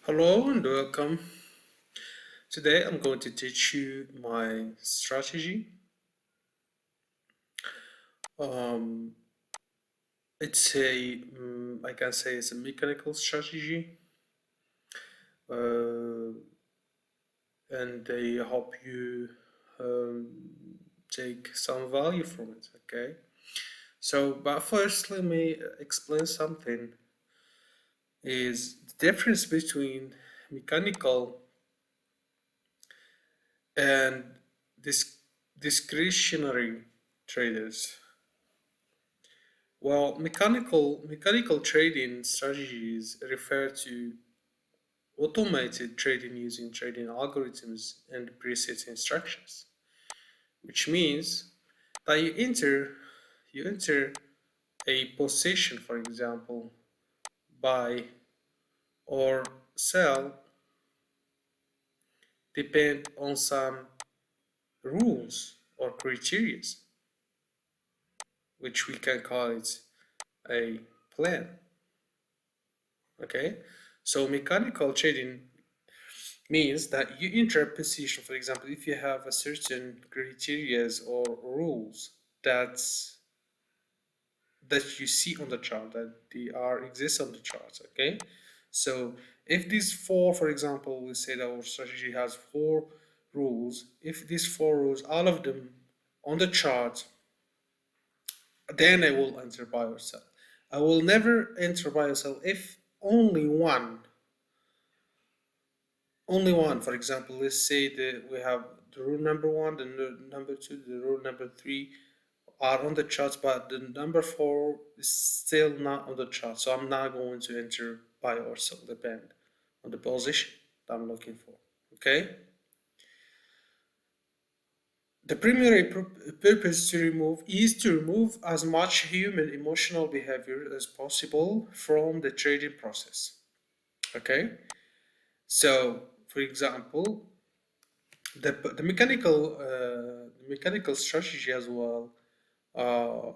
Hello and welcome. Today I'm going to teach you my strategy. Um, I can say it's a mechanical strategy, uh, and they help you um, take some value from it. Okay. But first, let me explain something. Is the difference between mechanical and dis- discretionary traders. Well, mechanical trading strategies refer to automated trading using trading algorithms and preset instructions, which means that you enter a position, for example, buy or sell depend on some rules or criteria, which we can call it a plan. Okay, so mechanical trading means that you enter a position. For example, if you have a certain criteria or rules that you see on the chart, that they are exist on the charts. Okay, so if these four, for example, we say that our strategy has four rules. If these four rules, all of them on the chart, then I will enter buy or sell. I will never enter buy or sell if only one. For example, let's say that we have the rule number one, the number two, the rule number three are on the charts, but the number four is still not on the chart. So I'm not going to enter buy or sell, depend on the position that I'm looking for. Okay. The primary purpose is to remove as much human emotional behavior as possible from the trading process. Okay. So, for example, the mechanical strategy as well uh,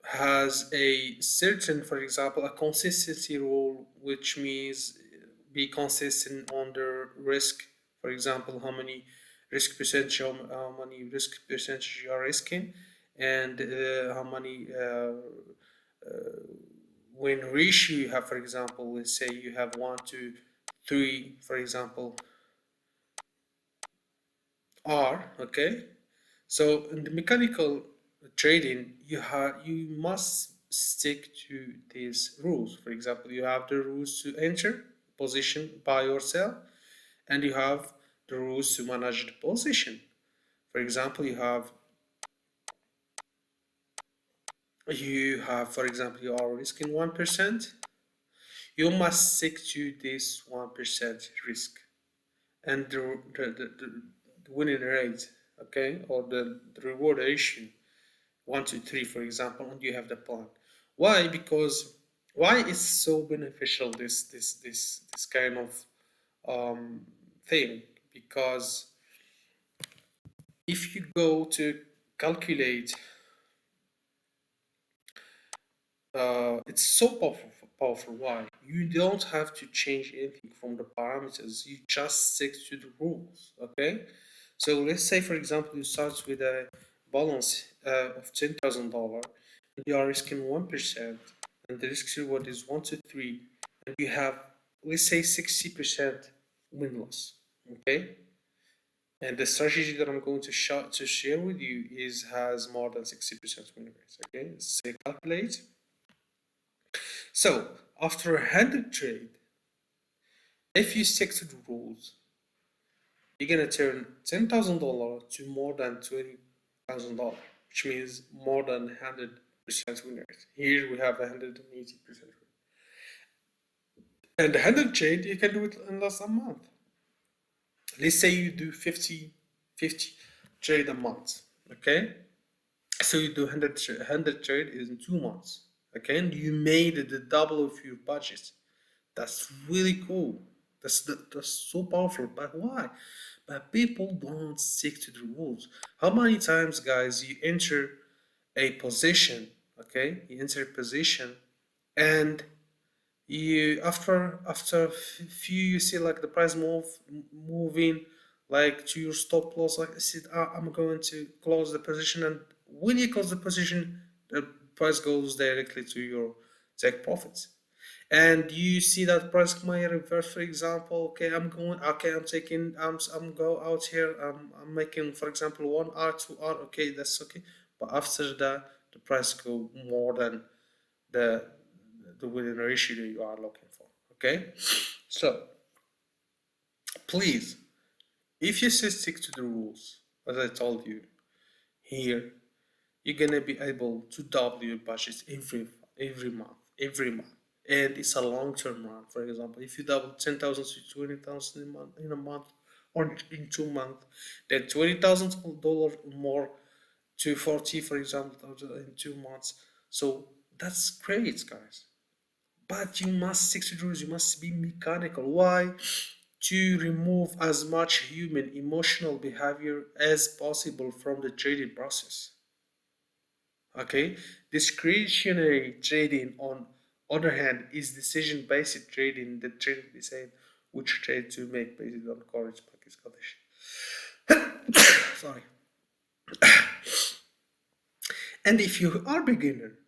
has a certain, for example, a consistency rule, which means be consistent on the risk. For example, how many risk percentage you are risking, and how many win ratio you have. For example, let's say you have 1 to 3, for example, R. Okay, so in the mechanical trading, you must stick to these rules. For example, you have the rules to enter position, buy or sell, and you have the rules to manage the position. For example, for example, you are risking 1%. You must stick to this 1% risk and the winning rate, okay, or the reward ratio 1 to 3, for example, and you have the plan. Why? Because why is so beneficial this kind of thing? Because if you go to calculate, it's so powerful. Powerful. Why? You don't have to change anything from the parameters. You just stick to the rules. Okay. So let's say, for example, you start with a balance of $10,000, and you are risking 1%, and the risk reward is 1 to 3, and you have, let's say, 60% win loss. Okay. And the strategy that I'm going to share with you has more than 60% win rate. Okay. So calculate. So after a 100 trade, if you stick to the rules, you're gonna turn $10,000 to more than $20,000, which means more than 100% win rate. Here we have 180% rate. And the 100 trade, you can do it in less than a month. Let's say you do 50 trade a month. Okay, so you do 100 trade in 2 months. Okay, and you made the double of your budget. That's really cool. That's so powerful. But why? But people don't stick to the rules. How many times, guys, you enter a position, okay? You enter a position and You after few, you see like the price moving like to your stop loss. Like I said, I'm going to close the position, and when you close the position, the price goes directly to your take profits. And you see that price may reverse, for example. Okay, I'm taking, I'm go out here, I'm making, for example, 1 hour, 2 hour. Okay, that's okay. But after that, the price go more than the the winning ratio that you are looking for. Okay, so please, if you stick to the rules, as I told you here, you're gonna be able to double your budget every month, every month. And it's a long-term run. For example, if you double 10,000 to 20,000 in a month, or in 2 months, then $20,000 more to 40, for example, in 2 months. So that's great, guys. But you must stick to the rules. You must be mechanical. Why? To remove as much human emotional behavior as possible from the trading process. Okay, discretionary trading, on other hand, is decision-based trading. The trader decide which trade to make based on current market condition. Sorry. And if you are beginner,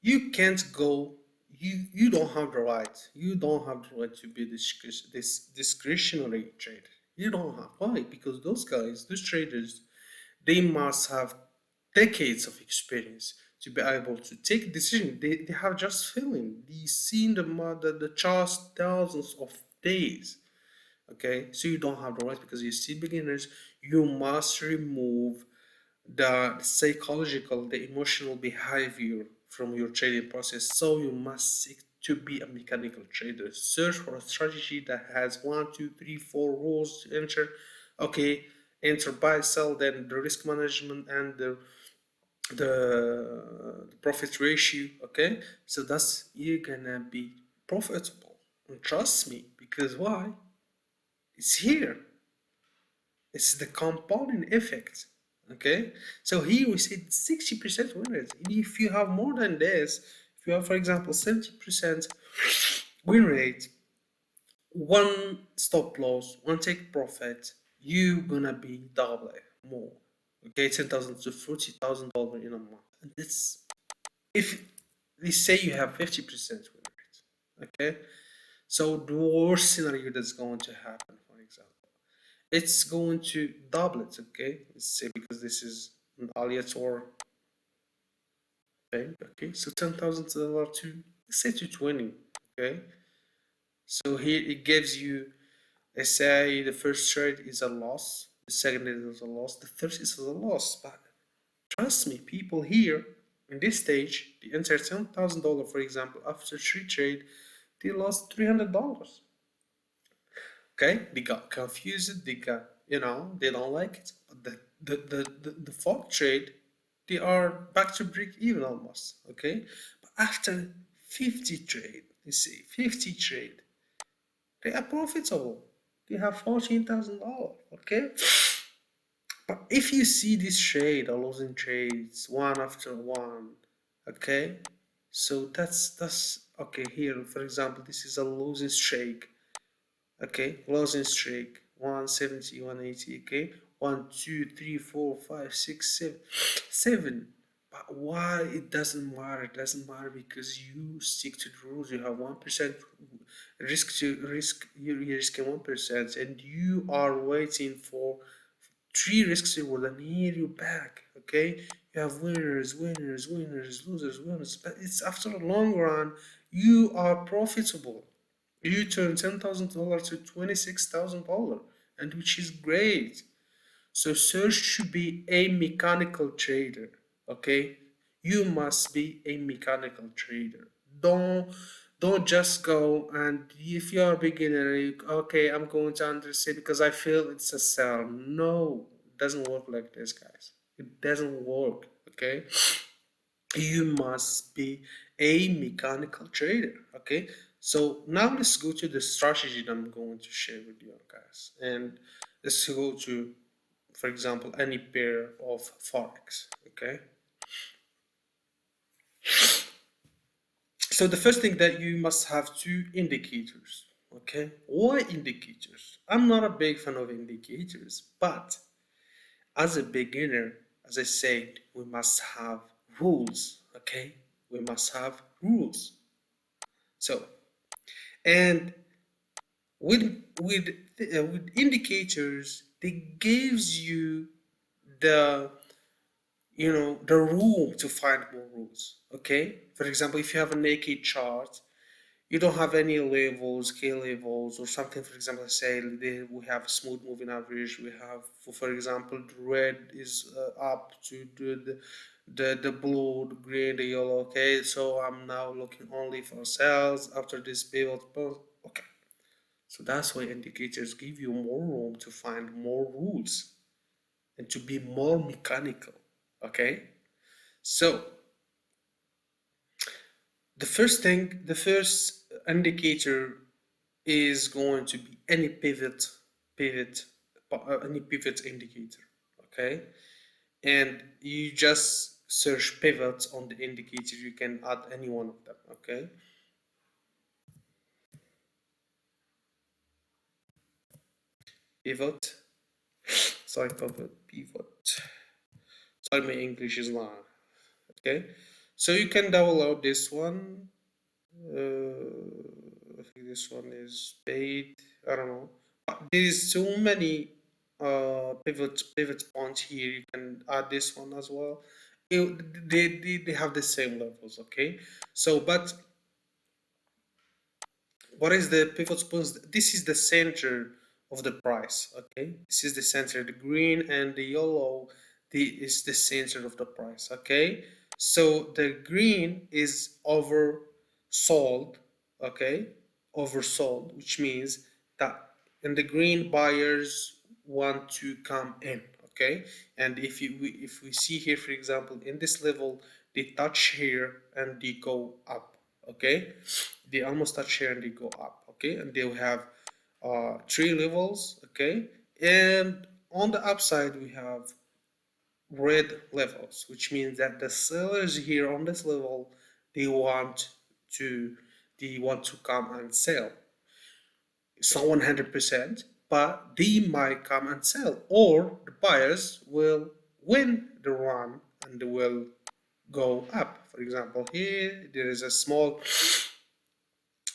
you can't go. You don't have the right. You don't have the right to be this discretionary trader. You don't have. Why? Because those guys, those traders, they must have decades of experience to be able to take decision. They have just feeling. They seen the charts thousands of days. Okay, so you don't have the right because you're still beginners. You must remove the psychological, the emotional behavior from your trading process. So you must seek to be a mechanical trader. Search for a strategy that has 1, 2, 3, 4 rules to enter. Okay, enter, buy, sell, then the risk management and the profit ratio. Okay, so that's you're gonna be profitable. And trust me, because why? It's here. It's the compounding effect. Okay, so here we said 60% win rate. And if you have more than this, if you have, for example, 70% win rate, one stop loss, one take profit, you gonna be double more. Okay, 10,000 to $40,000 in a month. And that's if we say you have 50% win rate. Okay, so the worst scenario that's going to happen, for example, it's going to double it. Okay, let's say because this is an Aliator thing. Okay, so $10,000 to, let's say, to 20. Okay, so here it gives you, let's say the first trade is a loss, the second is a loss, the third is a loss. But trust me, people here in this stage, they enter $10,000, for example, after three trade, they lost $300. Okay, they got confused, they got, they don't like it. But the fourth trade, they are back to break even almost. Okay, but after 50 trade, you see, 50 trade, they are profitable. They have $14,000. Okay, but if you see this trade or losing trades one after one, okay, so that's okay. Here, for example, this is a losing streak. Okay, losing streak 170, 180. Okay, 1, 2, 3, 4, 5, 6, 7, 7. But why it doesn't matter? It doesn't matter because you stick to the rules. You have 1% risk. You're risking 1%, and you are waiting for three risks reward, and here you back. Okay, you have winners, winners, winners, losers, winners. But it's after a long run, you are profitable. You turn $10,000 to $26,000, and which is great. So search should be a mechanical trader. Okay, you must be a mechanical trader. Don't just go, and if you're a beginner, okay, I'm going to understand because I feel it's a sell. No, it doesn't work like this, guys. It doesn't work. Okay, you must be a mechanical trader. Okay, so now let's go to the strategy that I'm going to share with you guys, and let's go to, for example, any pair of Forex. Okay, So the first thing that you must have two indicators. Okay, why indicators? I'm not a big fan of indicators, but as a beginner, as I said, we must have rules. Okay, we must have rules. So, and with indicators, it gives you the the room to find more rules. Okay, for example, if you have a naked chart, you don't have any levels, K levels, or something. For example, say we have a smooth moving average. We have, for example, the red is up to the blue, the green, the yellow. Okay, so I'm now looking only for sales after this pivot. Okay, so that's why indicators give you more room to find more rules and to be more mechanical. Okay, so the first indicator is going to be pivot, any pivot indicator. Okay, and you just search pivots on the indicator. You can add any one of them. Okay, pivot. Sorry, pivot. Sorry, my English is not. Okay, so you can download this one. I think this one is paid. I don't know. There's so many pivot points here. You can add this one as well. They have the same levels. Okay. So, but what is the pivot points? This is the center of the price. Okay. This is the center. The green and the yellow is the center of the price. Okay. So the green is oversold. Okay, oversold, which means that and the green buyers want to come in. Okay, and if we see here, for example, in this level, they touch here and they go up. Okay, they almost touch here and they go up. Okay, and they'll have three levels. Okay, and on the upside we have red levels, which means that the sellers here on this level, they want to come and sell. It's not 100%, but they might come and sell, or the buyers will win the run and they will go up. For example, here there is a small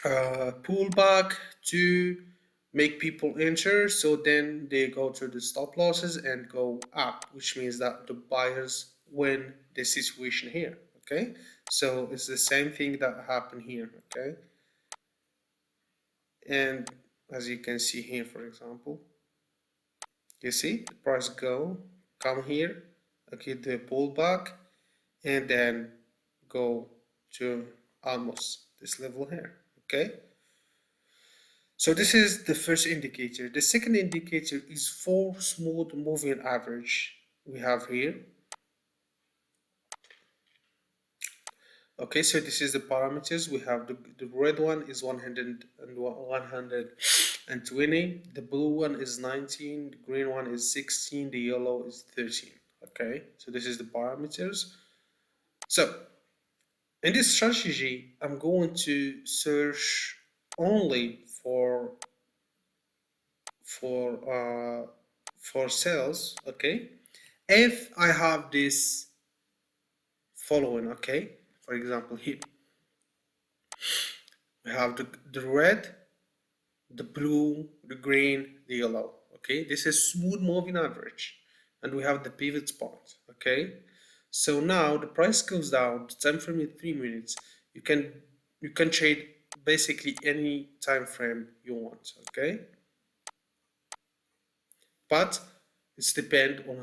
pullback to make people enter, so then they go to the stop losses and go up, which means that the buyers win the situation here. Okay, so it's the same thing that happened here. Okay, and as you can see here, for example, you see the price come here, okay, the pullback, and then go to almost this level here. Okay, so this is the first indicator. The second indicator is for smooth moving average we have here. Okay, so this is the parameters. We have the red one is 100 and 120. The blue one is 19. The green one is 16. The yellow is 13. Okay, so this is the parameters. So in this strategy, I'm going to search only for uh, for sales. Okay, if I have this following. Okay, for example, here we have the red, the blue, the green, the yellow. Okay, this is smooth moving average, and we have the pivot spot. Okay, so now the price goes down. The time frame is 3 minutes. You can trade basically any time frame you want. Okay, but it's depend on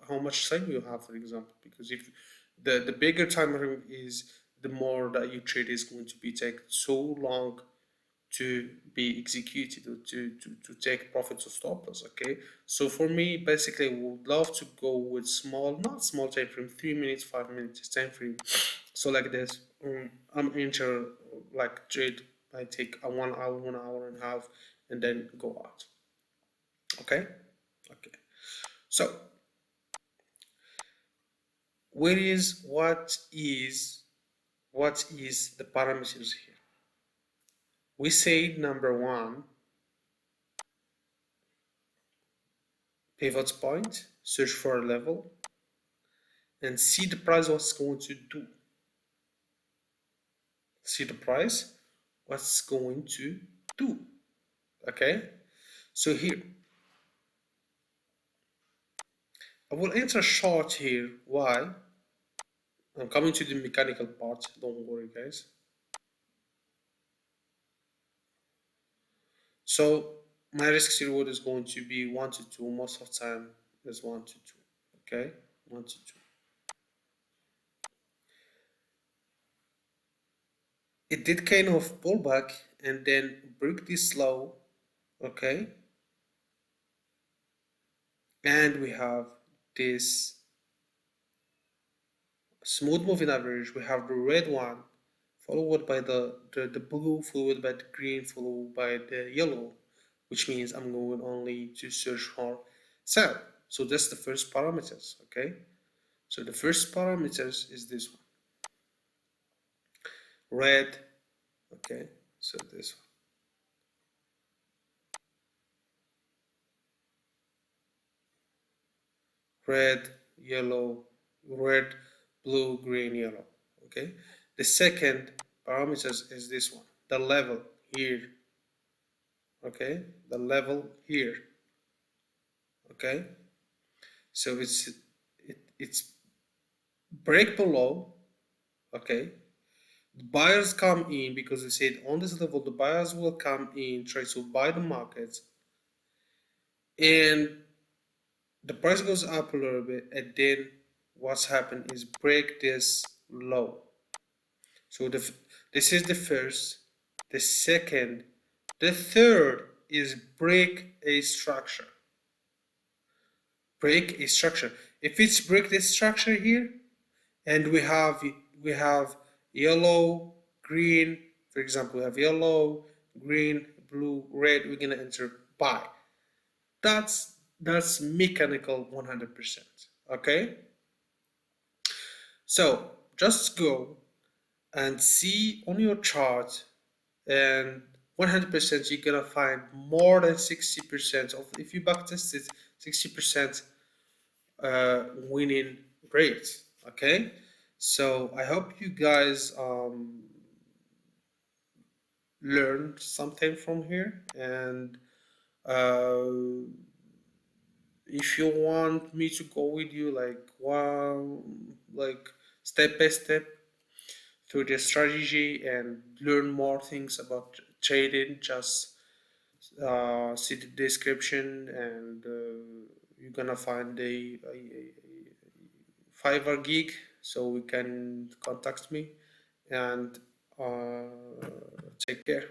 how much time you have, for example. Because if the bigger time frame is, the more that you trade is going to be take so long to be executed, or to take profits or stop loss. Okay, so for me, basically, I would love to go with not small time frame, 3 minutes, 5 minutes time frame. So like this, I'm enter like trade. I take a 1 hour, 1 hour and a half, and then go out. Okay, okay. So what is what is the parameters here? We say number one, pivot point, search for a level, and see the price what's going to do. See the price what's going to do. Okay, so here I will enter short here. Why? I'm coming to the mechanical part, don't worry guys. So my risk reward is going to be 1 to 2, most of the time is 1 to 2, okay, 1 to 2. It did kind of pull back and then break this low, okay, and we have this smooth moving average. We have the red one followed by the blue, followed by the green, followed by the yellow, which means I'm going only to search for sell. So that's the first parameters, okay? So the first parameters is this one, red, okay? So this one, red, yellow, red, blue, green, yellow, okay? The second parameters is this one, the level here, okay? The level here, okay? So it's break below, okay? The buyers come in because we said on this level the buyers will come in, try to buy the market, and the price goes up a little bit, and then what's happened is break this low. So this is the first, the second, the third is break a structure. Break a structure. If it's break this structure here, and we have yellow, green, for example, we have yellow, green, blue, red, we're gonna enter buy. That's mechanical 100%. Okay, so just go and see on your chart, and 100% you're gonna find more than 60% of, if you backtest it, 60% winning rate. Okay, so I hope you guys learned something from here, and uh, if you want me to go with you like like step by step through the strategy and learn more things about trading, just see the description, and you're gonna find a Fiverr gig, so we can contact me, and take care.